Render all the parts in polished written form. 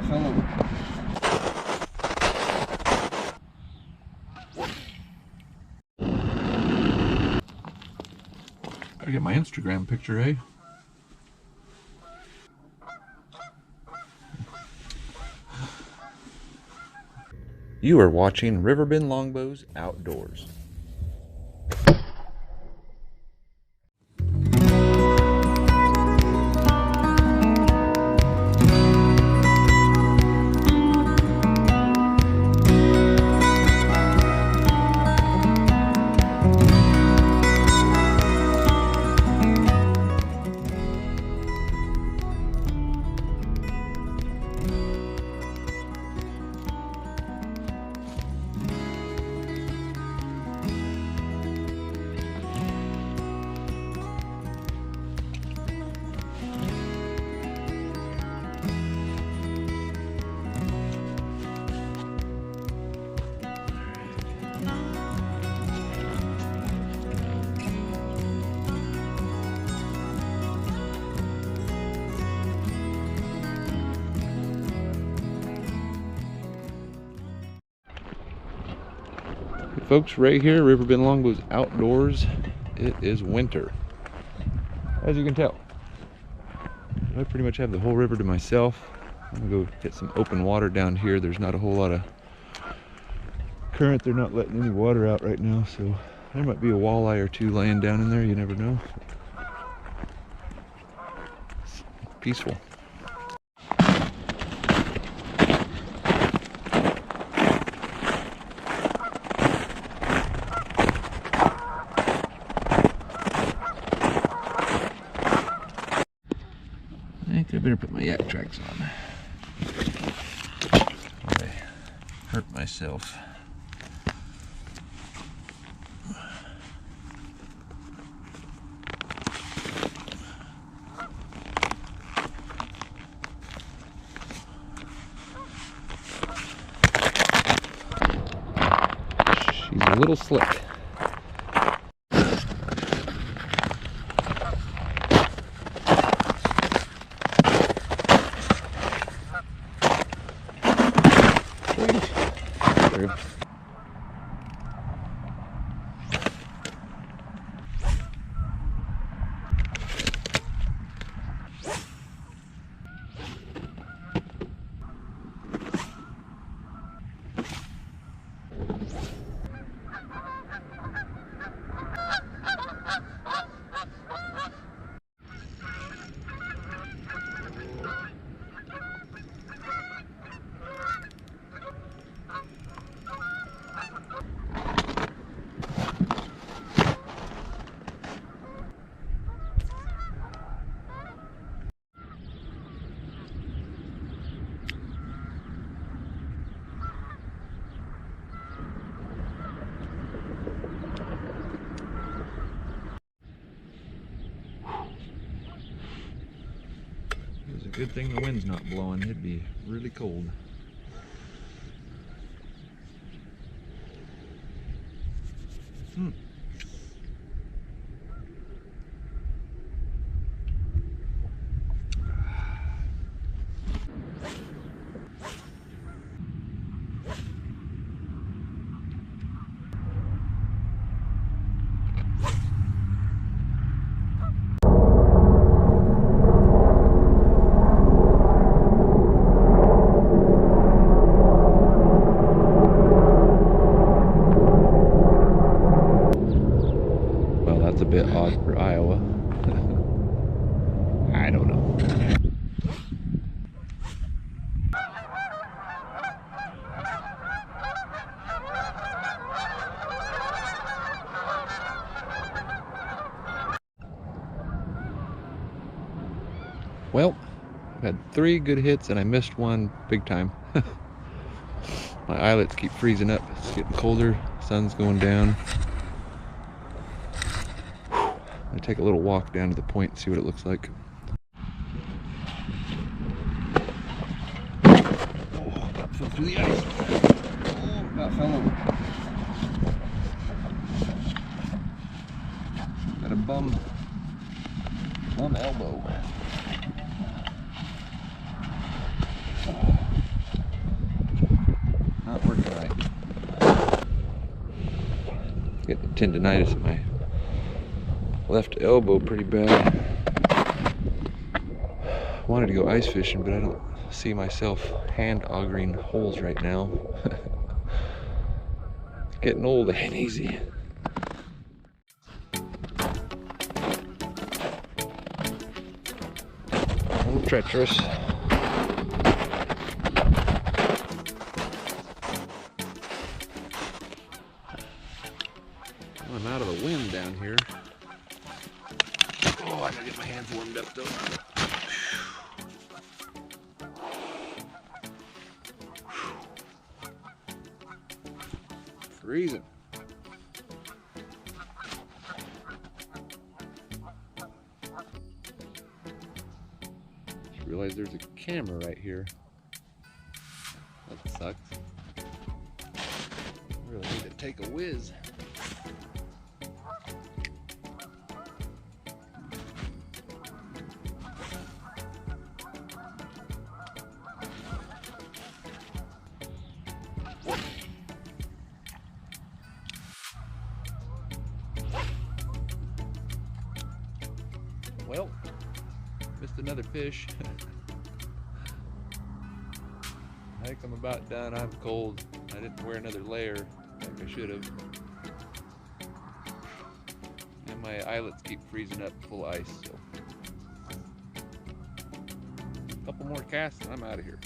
That fell over. Gotta get my Instagram picture, eh? You are watching Riverbend Longbows Outdoors. Folks, right here, Riverbend Longbows Outdoors. It is winter, as you can tell. I pretty much have the whole river to myself. I'm gonna go hit some open water down here. There's not a whole lot of current. They're not letting any water out right now, so there might be a walleye or two laying down in there. You never know. It's peaceful. I better put my yak tracks on. I hurt myself. She's a little slick. It's a good thing the wind's not blowing. It'd be really cold. That's a bit odd for Iowa. I don't know. Well, I've had 3 good hits and I missed one big time. My eyelets keep freezing up. It's getting colder. Sun's going down. I take a little walk down to the point and see what it looks like. Oh, that fell through the ice. Oh, that fell over. Got a bum elbow. tendonitis in my left elbow pretty bad. Wanted to go ice fishing, but I don't see myself hand augering holes right now. Getting old ain't easy. A little treacherous. I'm out of the wind down here. Oh, I gotta get my hands warmed up though. Freezing. Just realized there's a camera right here. That sucks. I really need to take a whiz. Well, missed another fish. I think I'm about done. I'm cold. I didn't wear another layer like I should have. And my eyelets keep freezing up full of ice, so. A couple more casts and I'm out of here.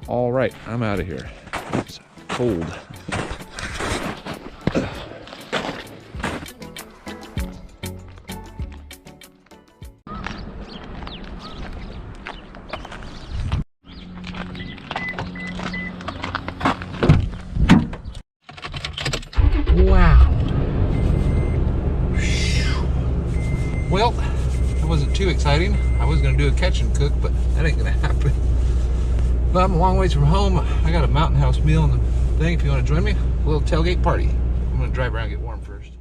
All right, I'm out of here. It's cold. Wow. Well, it wasn't too exciting. I was going to do a catch and cook, but that ain't going to happen. But I'm a long ways from home. I got a mountain house meal in the thing. If you want to join me, a little tailgate party. I'm going to drive around and get warm first.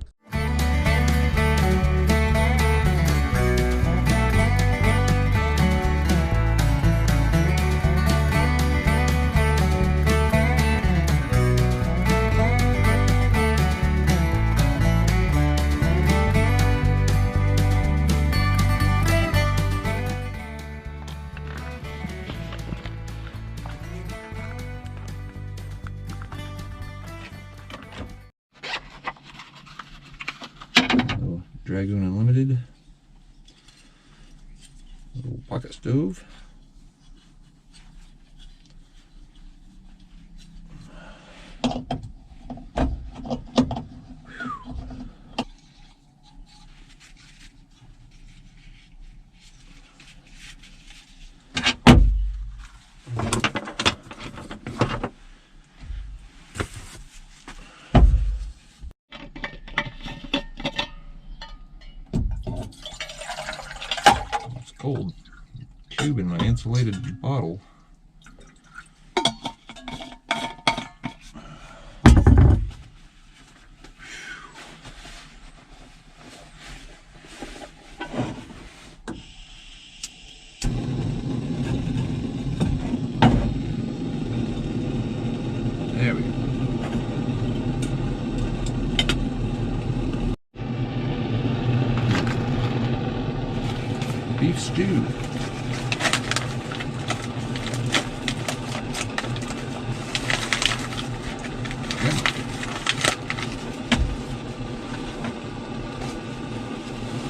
Dragoon Unlimited, little pocket stove, cold cube in my insulated bottle. There we go. Beef stew.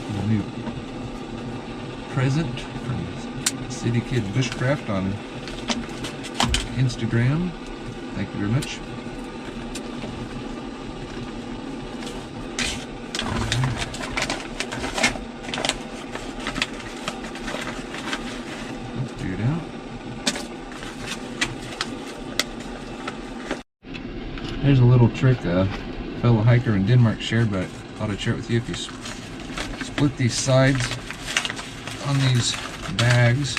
A new present from City Kid Bushcraft on Instagram. Thank you very much. There's a little trick a fellow hiker in Denmark shared, but I thought I'd share it with you. If you split these sides on these bags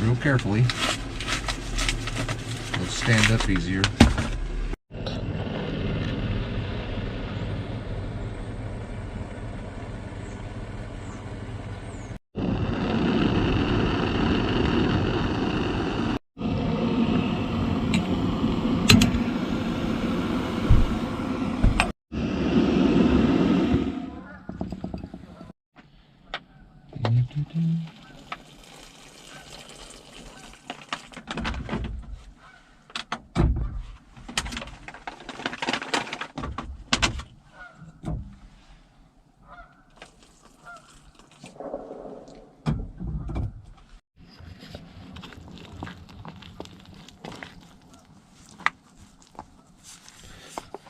real carefully, they'll stand up easier.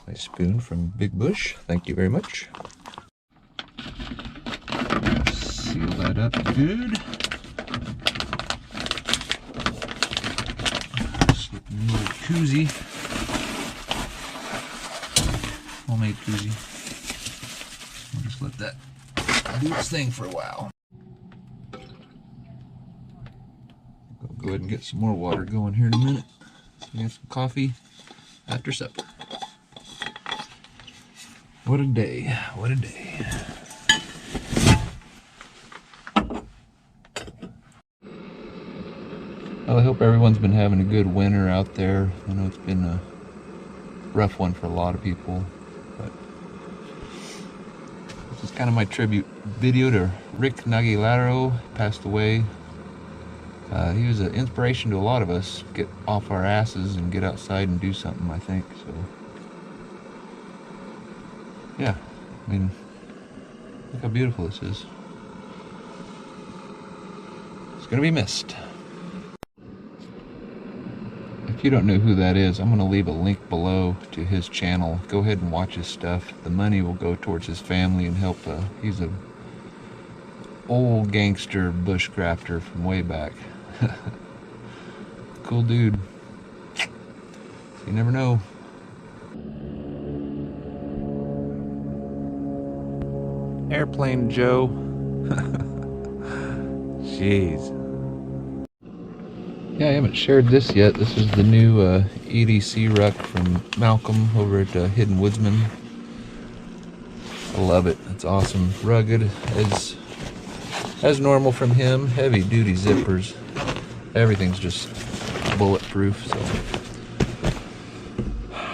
Nice spoon from Big Bush. Thank you very much. Seal that up good. Slip in a little koozie. Homemade koozie. We'll just let that do its thing for a while. I'll go ahead and get some more water going here in a minute. So we have some coffee after supper. What a day, what a day. Well, I hope everyone's been having a good winter out there. I know it's been a rough one for a lot of people, but this is kind of my tribute video to Rick Nagualero. Passed away. He was an inspiration to a lot of us. Get off our asses and get outside and do something, I think. So, yeah, I mean, look how beautiful this is. It's gonna be missed. If you don't know who that is, I'm going to leave a link below to his channel. Go ahead and watch his stuff. The money will go towards his family and help. He's a old gangster bushcrafter from way back. Cool dude. You never know. Airplane Joe. Jeez. Yeah, I haven't shared this yet. This is the new EDC ruck from Malcolm over at Hidden Woodsmen. I love it. It's awesome. Rugged as normal from him. Heavy duty zippers. Everything's just bulletproof. So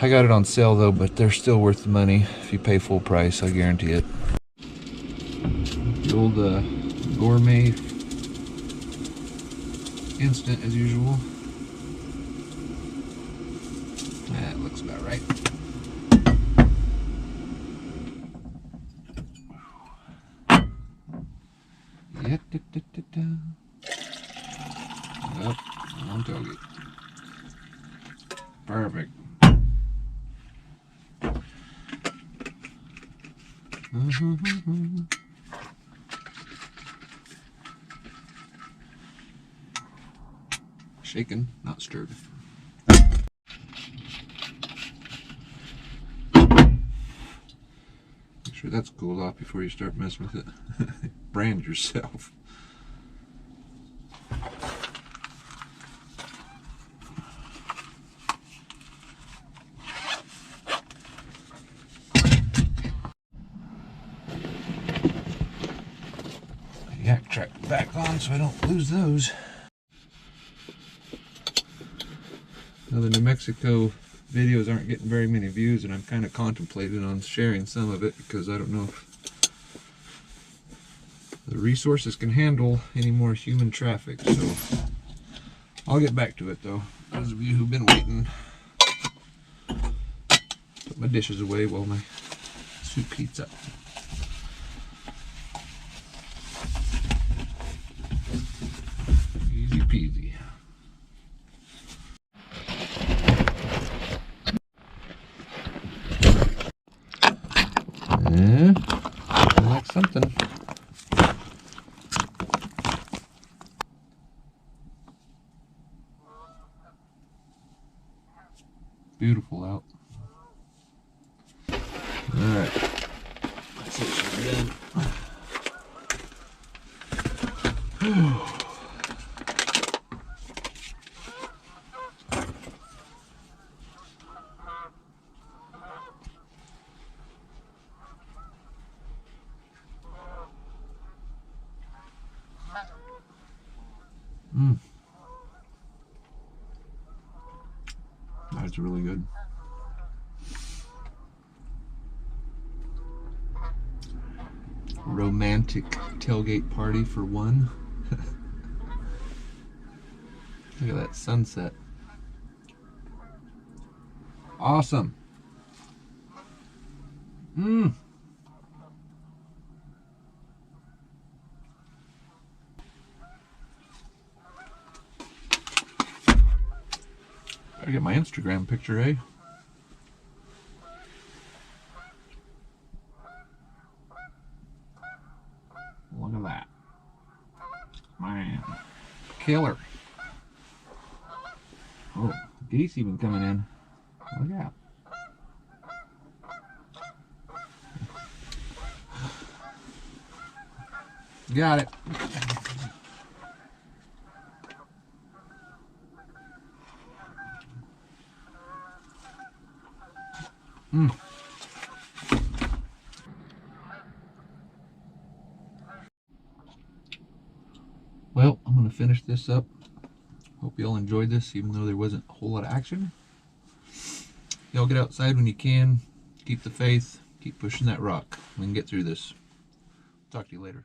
I got it on sale though, but they're still worth the money if you pay full price. I guarantee it. The old gourmet instant as usual. That looks about right. Yep, on tailgate. Perfect. Shaken, not stirred. Make sure that's cooled off before you start messing with it. Brand yourself. Yak track back on so I don't lose those. Now the New Mexico videos aren't getting very many views, and I'm kind of contemplating on sharing some of it because I don't know if the resources can handle any more human traffic. So I'll get back to it though. Those of you who've been waiting, put my dishes away while my soup heats up. Easy peasy. I like something. Beautiful out. Alright. That's it, she's done. That's really good. Romantic tailgate party for one. Look at that sunset. Awesome. Gotta get my Instagram picture, eh? Look at that. Man. Killer. Oh, geese even coming in. Look out. Got it. Well, I'm going to finish this up. Hope y'all enjoyed this, even though there wasn't a whole lot of action. Y'all get outside when you can. Keep the faith. Keep pushing that rock. We can get through this. Talk to you later.